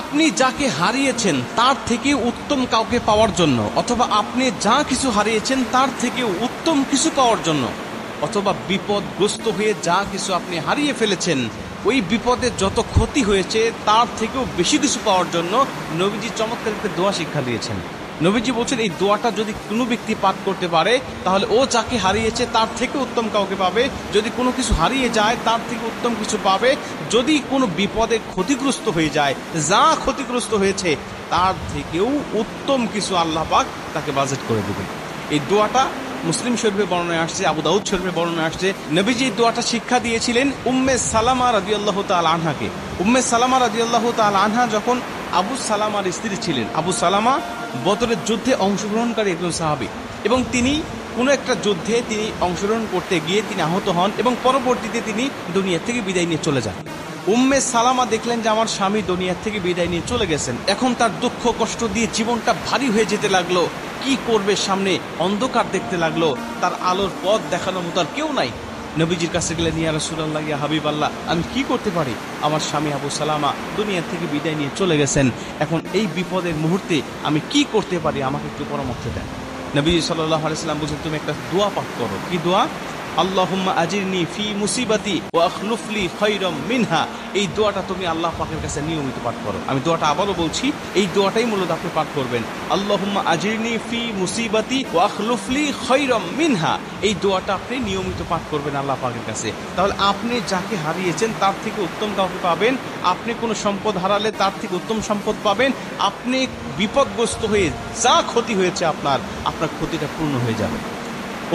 আপনি যাকে হারিয়েছেন তার থেকে উত্তম কাউকে পাওয়ার জন্য, অথবা আপনি যা কিছু হারিয়েছেন তার থেকে উত্তম কিছু পাওয়ার জন্য, অথবা বিপদগ্রস্ত হয়ে যা কিছু আপনি হারিয়ে ফেলেছেন ওই বিপদে যত ক্ষতি হয়েছে তার থেকেও বেশি কিছু পাওয়ার জন্য নবীজি চমৎকার একটা দোয়া শিক্ষা দিয়েছেন। নবীজি বলছেন এই দোয়াটা যদি কোনো ব্যক্তি পাঠ করতে পারে তাহলে ও যাকে হারিয়েছে তার থেকে উত্তম কাউকে পাবে, যদি কোনো কিছু হারিয়ে যায় তার থেকে উত্তম কিছু পাবে, যদি কোনো বিপদে ক্ষতিগ্রস্ত হয়ে যায় যা ক্ষতিগ্রস্ত হয়েছে তার থেকেও উত্তম কিছু আল্লাহ পাক তাকে বাজেট করে দেবে। এই দোয়াটা মুসলিম শরীফে বর্ণনায় আসছে, আবু দাউদ শরীফে বর্ণনায় আসছে। নবীজি এই দোয়াটা শিক্ষা দিয়েছিলেন উম্মে সালামা রাদিয়াল্লাহু তাআলা আনহাকে। উম্মে সালামা রাদিয়াল্লাহু তাআলা আনহা যখন আবু সালামার স্ত্রী ছিলেন, আবু সালামা বদরের যুদ্ধে অংশগ্রহণকারী একজন সাহাবী, এবং তিনি কোনো একটা যুদ্ধে তিনি অংশগ্রহণ করতে গিয়ে তিনি আহত হন এবং পরবর্তীতে তিনি দুনিয়া থেকে বিদায় নিয়ে চলে যান। উম্মে সালামা দেখলেন যে আমার স্বামী দুনিয়া থেকে বিদায় নিয়ে চলে গেছেন, এখন তার দুঃখ কষ্ট দিয়ে জীবনটা ভারী হয়ে যেতে লাগলো। কি করবে, সামনে অন্ধকার দেখতে লাগলো, তার আলোর পথ দেখানোর মতো আর কেউ নাই। নবীজির কাছে গেলেন, ইয়া রাসূলুল্লাহ, ইয়া হাবিবাল্লাহ, আমি কি করতে পারি? আমার স্বামী আবু সালামা দুনিয়া থেকে বিদায় নিয়ে চলে গেছেন, এখন এই বিপদের মুহূর্তে আমি কি করতে পারি, আমাকে একটু পরামর্শ দেন। নবীজি সাল্লাল্লাহু আলাইহি ওয়াসাল্লাম বলছেন, তুমি একটা দোয়া পাঠ করো। কি দোয়া? আল্লাহুম্মা আজিরনি ফি মুসিবাতি ওয়া আখলুফলি খায়রাম মিনহা। এই দোয়াটা তুমি আল্লাহ পাকের কাছে নিয়মিত পাঠ করো। আমি দোয়াটা আবারও বলছি, এই দোয়াটাই মূলত আপনি পাঠ করবেন। আল্লাহুম্মা আজিরনি ফি মুসিবাতি ওয়া আখলুফলি খায়রাম মিনহা। এই দোয়াটা আপনি নিয়মিত পাঠ করবেন আল্লাহ পাকের কাছে। তাহলে আপনি যাকে হারিয়েছেন তার থেকে উত্তম কাউকে পাবেন, আপনি কোনো সম্পদ হারালে তার থেকে উত্তম সম্পদ পাবেন, আপনি বিপদগ্রস্ত হয়ে যা ক্ষতি হয়েছে আপনার ক্ষতিটা পূর্ণ হয়ে যাবে।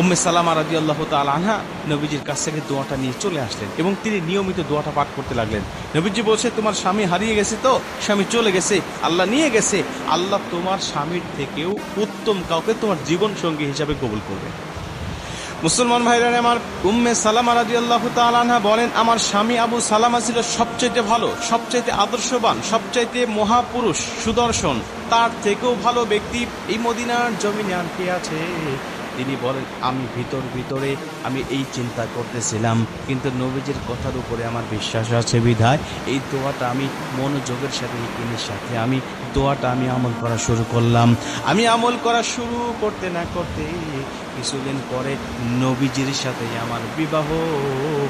উম্মে সালামা রাদিয়াল্লাহু তাআলা আনহা নবীজির কাছ থেকে দোয়াটা নিয়ে চলে আসলেন এবং তিনি নিয়মিত দোয়াটা পাঠ করতে লাগলেন। নবীজি বলছে, তোমার স্বামী হারিয়ে গেছে, তো স্বামী চলে গেছে, আল্লাহ নিয়ে গেছে, আল্লাহ তোমার স্বামীর থেকেও উত্তম কাউকে তোমার জীবন সঙ্গী হিসাবে কবুল করবে। মুসলমান ভাইরা আমার, উম্মে সালামা রাদিয়াল্লাহু তাআলা আনহা বলেন, আমার স্বামী আবু সালামা ছিল সবচাইতে ভালো, সবচাইতে আদর্শবান, সবচাইতে মহাপুরুষ, সুদর্শন, তার থেকেও ভালো ব্যক্তি এই মদিনার জমিনে আর কে আছে? তিনি বলেন, আমি ভিতরে আমি এই চিন্তা করতেছিলাম, কিন্তু নবীজির কথার উপরে আমার বিশ্বাস আছে বিধায় এই দোয়াটা আমি মনোযোগের সাথে আমি দোয়াটা আমি আমল করা শুরু করলাম। আমি আমল করা শুরু করতে না করতে কিছুদিন পরে নবীজির সাথে আমার বিবাহ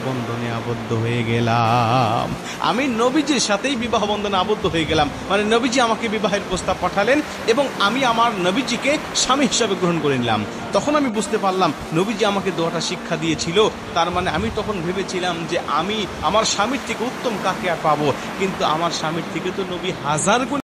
বন্ধনে আবদ্ধ হয়ে গেলাম। আমি নবীজির সাথেই বিবাহ বন্ধনে আবদ্ধ হয়ে গেলাম, মানে নবীজি আমাকে বিবাহের প্রস্তাব পাঠালেন এবং আমি আমার নবীজিকে স্বামী হিসাবে গ্রহণ করে নিলাম। তখন আমি বুঝতে পারলাম নবীজি আমাকে দোয়াটা শিক্ষা দিয়েছিল, তার মানে আমি তখন ভেবেছিলাম যে আমি আমার স্বামীর থেকে উত্তম কাকে আর পাবো, কিন্তু আমার স্বামীর থেকে তো নবী হাজার গুণ